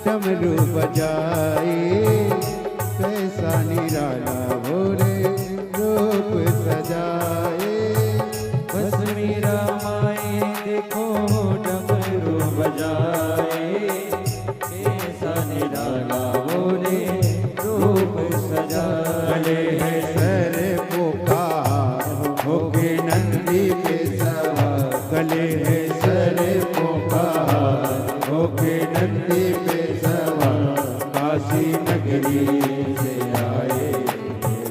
[SPEAKER 2] डमरू बजाए, कैसा निराला भोले रूप सजाए। कश्मीर माए देखो डमरू बजाए, कैसा निराला भोले रूप सजाए। गले है सर पुकार होके नंदी पे सवार, गले है सर पुकार होके नंदी पे सवार, काशी नगरी से आए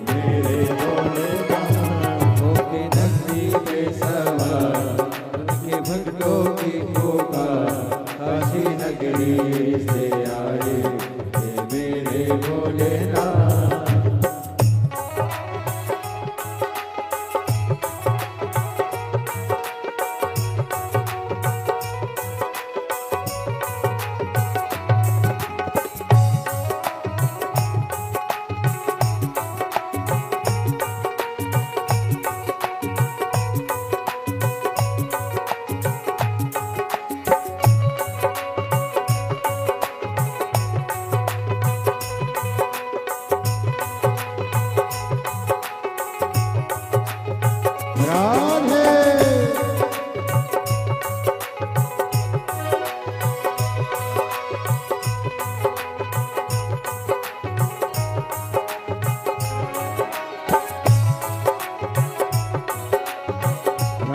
[SPEAKER 2] मेरे भोलेनाथ। होके नंदी पे सवार, उनके भक्तों की पुकार, काशी नगरी से आए मेरे भोलेनाथ।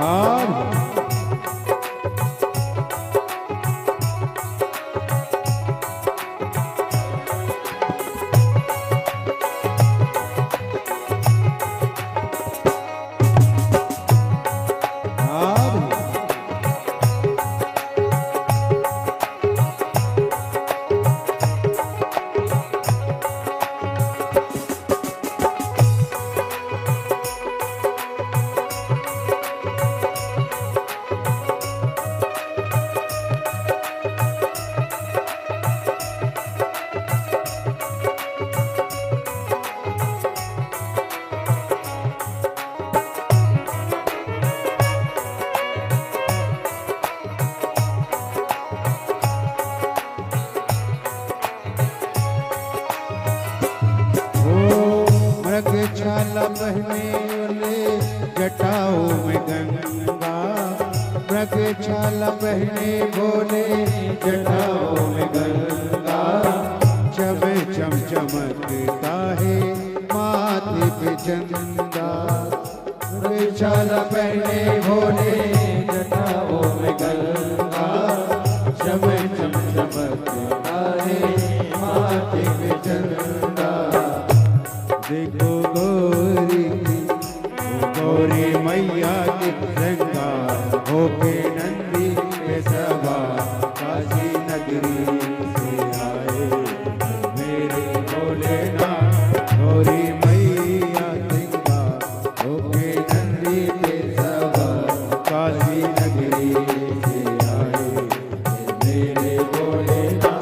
[SPEAKER 2] और मृगछाला पहने वाले जटाओं में गंगा, मृगछाला पहने बोले जटाओं में गंगा, चम चम चमकता है माथे पे चंदा। मृगछाला पहने भोले जटाओं में गंगा, चम चम चमकता है माथे पे चंदा। देखो गोरी गौरी मैया की श्रृंगार होके नंदी पे सवार, काशी नगरी से आए मेरे भोलेनाथ। गौरी मैया श्रृंगार होके नंदी पे सवार, काशी नगरी से आए मेरे भोलेनाथ।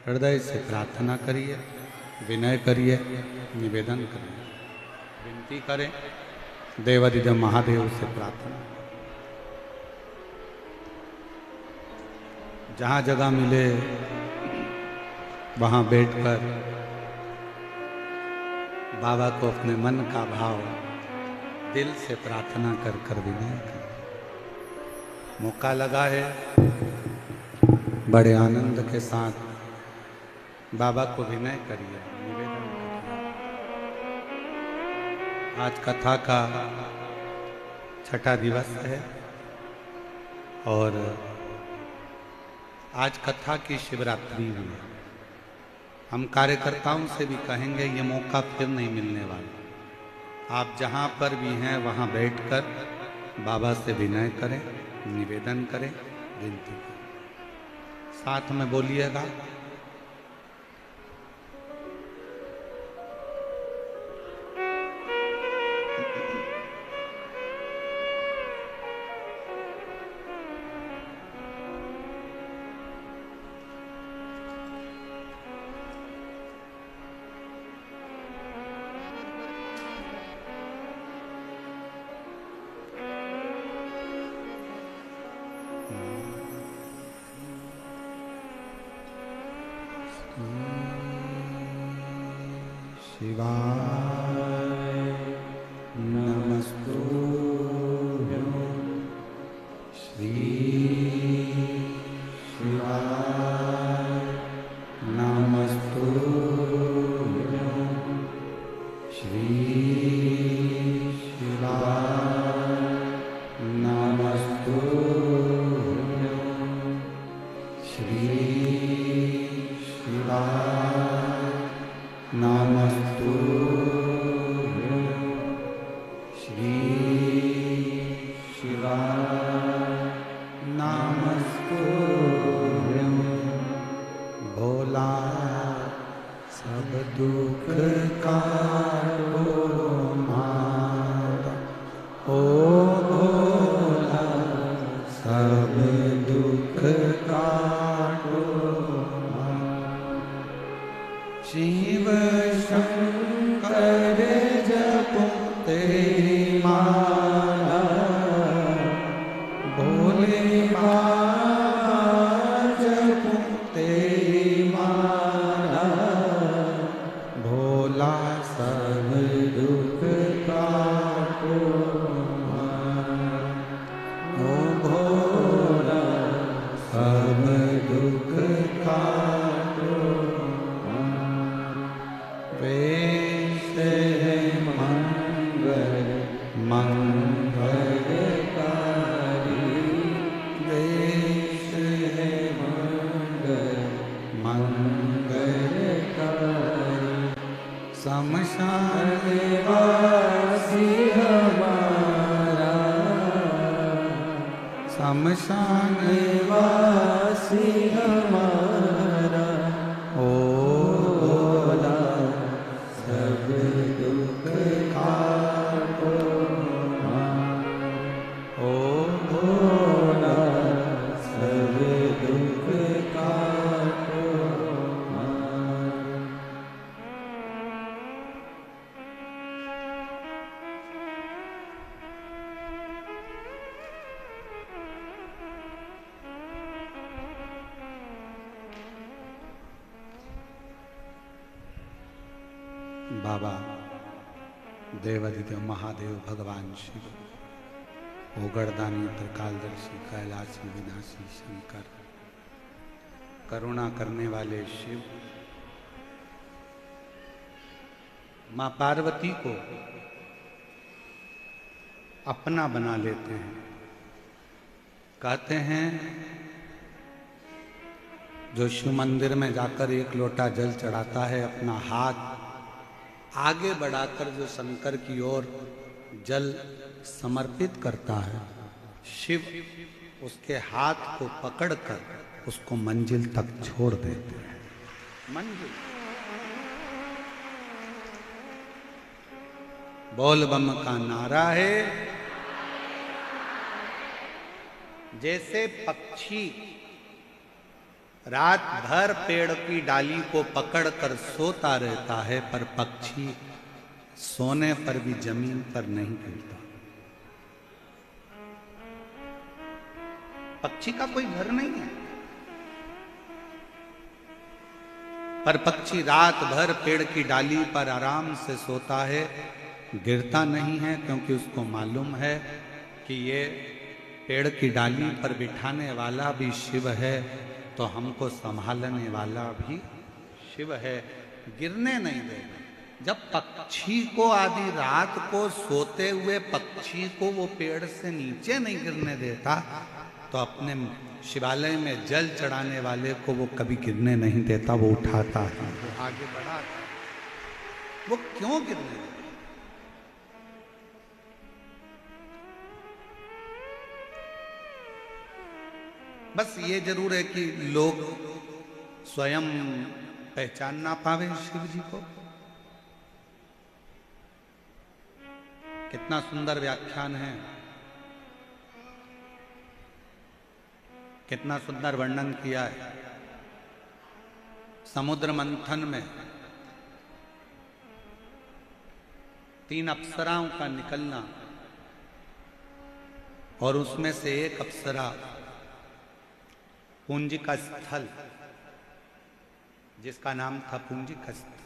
[SPEAKER 1] हृदय से प्रार्थना करिए, विनय करिए, निवेदन करिए, विनती करें देवाधिदेव महादेव से प्रार्थना। जहाँ जगह मिले वहाँ बैठकर बाबा को अपने मन का भाव दिल से प्रार्थना कर कर विनय करें। मौका लगा है, बड़े आनंद के साथ बाबा को विनय करिए, निवेदन करिए। आज कथा का छठा दिवस है और आज कथा की शिवरात्रि हुई है। हम कार्यकर्ताओं से भी कहेंगे ये मौका फिर नहीं मिलने वाला। आप जहाँ पर भी हैं वहाँ बैठकर बाबा से विनय करें, निवेदन करें, विनती करें। साथ में बोलिएगा, शिवाय नमस्तुभ्यं श्री शिवाय नमस्तुभ्यं श्री शिवाय नमस्तुभ्यं श्री शिवाय नमस्तुभ्यं श्री शिवाय नमस्तुभ्यं। भोला सब दुख काटो माता, ओ भोला सब दुख काटो माता। शिव शंकर जपो तेरी माला, भोले बाबा जपो तेरी माला। भोला सब दुख काटो माता, ओ भोला सब दुख काटो। वेश है मंगल मंगलकारी, वेश है मंगल मंगलकारी। शमशान वासी हमारा, शमशान वासी हमारा। ओ भोला सब दुख काटो माता, ओ भोला सब दुख काटो माता। बाबा देवाधिदेव महादेव भगवान शिव, ओगड़दानी त्रिकालदर्शी कैलाशी विनाशी शंकर, करुणा करने वाले शिव मां पार्वती को अपना बना लेते हैं। कहते हैं जो शिव मंदिर में जाकर एक लोटा जल चढ़ाता है, अपना हाथ आगे बढ़ाकर जो शंकर की ओर जल समर्पित करता है, शिव उसके हाथ को पकड़कर उसको मंजिल तक छोड़ देते हैं। मंजिल बोल बम का नारा है। जैसे पक्षी रात भर पेड़ की डाली को पकड़कर सोता रहता है, पर पक्षी सोने पर भी जमीन पर नहीं गिरता। पक्षी का कोई घर नहीं है, पर पक्षी रात भर पेड़ की डाली पर आराम से सोता है, गिरता नहीं है, क्योंकि उसको मालूम है कि ये पेड़ की डाली पर बिठाने वाला भी शिव है, तो हमको संभालने वाला भी शिव है, गिरने नहीं देगा। जब पक्षी को आधी रात को सोते हुए पक्षी को वो पेड़ से नीचे नहीं गिरने देता, तो अपने शिवालय में जल चढ़ाने वाले को वो कभी गिरने नहीं देता, वो उठाता है, वो आगे बढ़ाता है। वो क्यों गिरने देता? बस ये जरूर है कि लोग स्वयं पहचान ना पावे शिव जी को। कितना सुंदर व्याख्यान है, कितना सुंदर वर्णन किया है। समुद्र मंथन में 3 अप्सराओं का निकलना, और उसमें से एक अप्सरा पुंजिका स्थल, जिसका नाम था पुंजिका स्थल,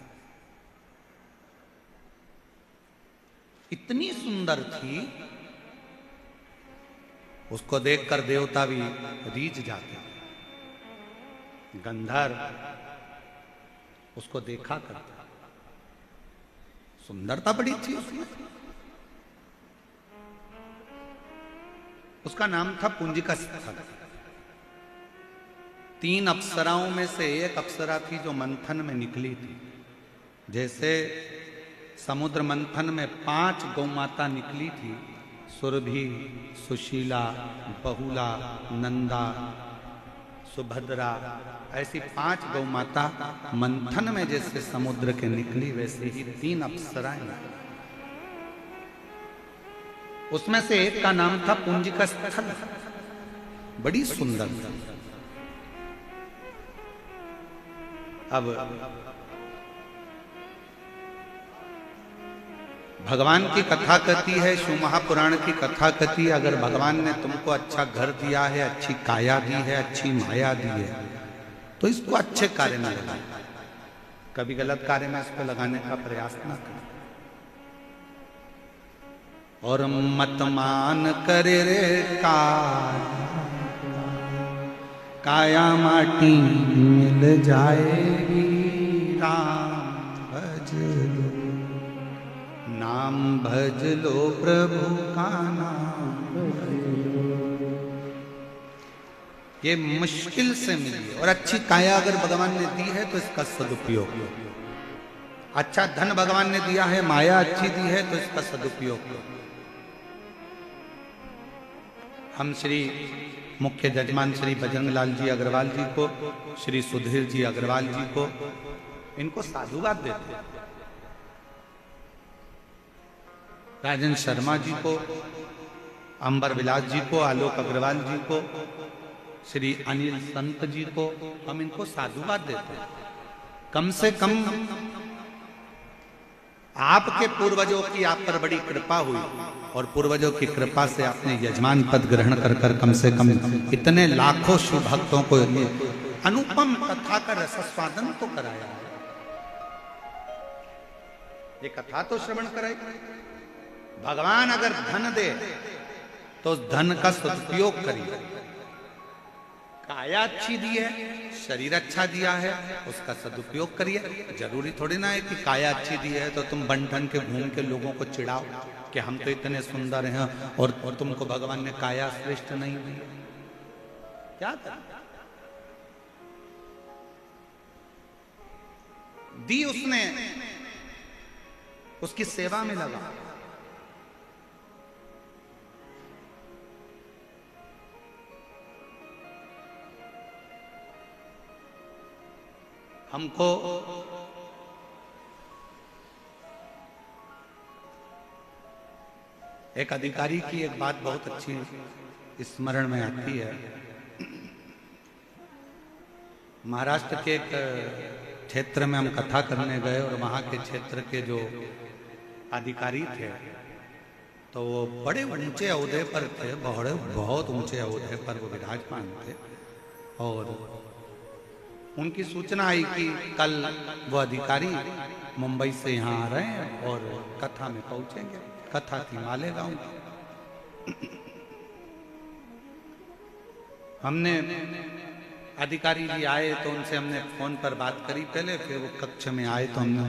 [SPEAKER 1] इतनी सुंदर थी, उसको देखकर देवता भी रीझ जाते थे। गंधर्व उसको देखा करता, सुंदरता बड़ी थी उसमें। उसका नाम था पुंजिका स्थल। 3 अप्सराओं में से एक अप्सरा थी जो मंथन में निकली थी। जैसे समुद्र मंथन में 5 गौमाता निकली थी, सुरभि, सुशीला, बहुला, नंदा, सुभद्रा, ऐसी 5 गौमाता मंथन में जैसे समुद्र के निकली, वैसे ही 3 अप्सराएं। उसमें से एक का नाम था पुंजिका स्थल, बड़ी सुंदर। अब भगवान की कथा कहती है, शिव महापुराण की कथा कहती है, अगर भगवान ने तुमको अच्छा घर दिया है, अच्छी काया दी है, अच्छी माया दी है, तो इसको अच्छे कार्य में लगाओ, कभी गलत कार्य में इसको लगाने का प्रयास ना करो। और मत मान करे रे काया माटी मिल जाएगी, राम भज लो, नाम भज लो, प्रभु का नाम भज लो। ये मुश्किल से मिली, और अच्छी काया अगर भगवान ने दी है तो इसका सदुपयोग, अच्छा धन भगवान ने दिया है, माया अच्छी दी है तो इसका सदुपयोग। हम श्री मुख्य जजमान श्री बजरंग लाल जी अग्रवाल जी को, श्री सुधीर जी अग्रवाल जी को, इनको साधुवाद देते हैं। राजन शर्मा जी को, अंबर विलास जी को, आलोक अग्रवाल जी को, श्री अनिल संत जी को, हम इनको साधुवाद देते हैं। कम से कम आपके पूर्वजों की आप पर बड़ी कृपा हुई, और पूर्वजों की कृपा से आपने यजमान पद ग्रहण कर कम से कम इतने लाखों शिव भक्तों को अनुपम कथा का रसस्वादन तो कराया। ये कथा तो श्रवण कराई। भगवान अगर धन दे तो उस धन का सदुपयोग करिए। काया अच्छी दी है, शरीर अच्छा दिया है, उसका सदुपयोग करिए। जरूरी थोड़ी ना है कि काया अच्छी दी है तो तुम बन ठन के घूम के लोगों को चिढ़ाओ कि हम तो इतने सुंदर हैं और तुमको भगवान ने काया श्रेष्ठ नहीं दी। क्या कर दी उसने, उसकी सेवा में लगा। हमको एक अधिकारी की एक बात बहुत अच्छी स्मरण में आती है। महाराष्ट्र के एक क्षेत्र में हम कथा करने गए और वहाँ के क्षेत्र के जो अधिकारी थे तो वो बड़े ऊंचे ओहदे पर थे, बहुत ऊंचे ओहदे पर वो विराजमान थे। और उनकी सूचना आई कि कल वो अधिकारी मुंबई से यहाँ आ रहे हैं और कथा में पहुंचेंगे। कथा थी मालेगांव की। हमने अधिकारी जी आए तो उनसे हमने फोन पर बात करी पहले, फिर वो कक्ष में आए तो हमने